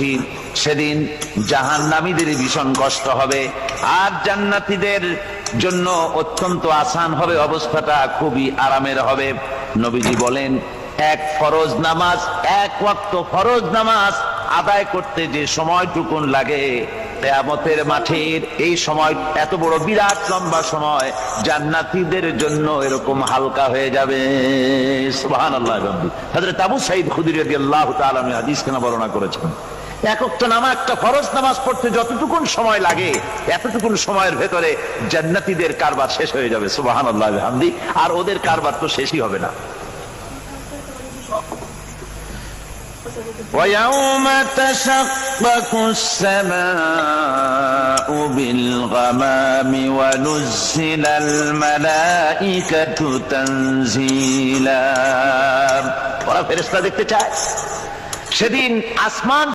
বলছি, সেদিন জাহান্নামীদের ভীষণ কষ্ট হবে, আর জান্নাতীদের জন্য অত্যন্ত আসান হবে, অবস্থাটা খুবই আরামের হবে। নবীজি বলেন, এক ফরজ নামাজ, এক ওয়াক্ত ফরজ নামাজ আদায় করতে যে সময়টুকুন লাগে, কিয়ামতের মাঠের এই সময়, এত বড় বিরাট লম্বা সময়, জান্নাতীদের জন্য এরকম হালকা হয়ে যাবে। সুবহানাল্লাহ। হযরত আবু সাঈদ খুদরী রাদিয়াল্লাহু তাআলা আনহু হাদিস কেন বর্ণনা করেছেন, এক ওয়াক্ত নামাজ, একটা ফরজ নামাজ পড়তে যতটুকুন সময় লাগে, এতটুকুন সময়ের ভেতরে জান্নাতীদের কারবার শেষ হয়ে যাবে। সুবহানাল্লাহ ওয়া বিহামদি। আর ওদের কারবার তো শেষই হবে না। وَيَوْمَ تَشَقَّقُ السَّمَاءُ بِالْغَمَامِ وَنُزِّلَ الْمَلَائِكَةُ تَنزِيلًا। ওরা ফেরেশতা দেখতে চায়, সেদিন আসমান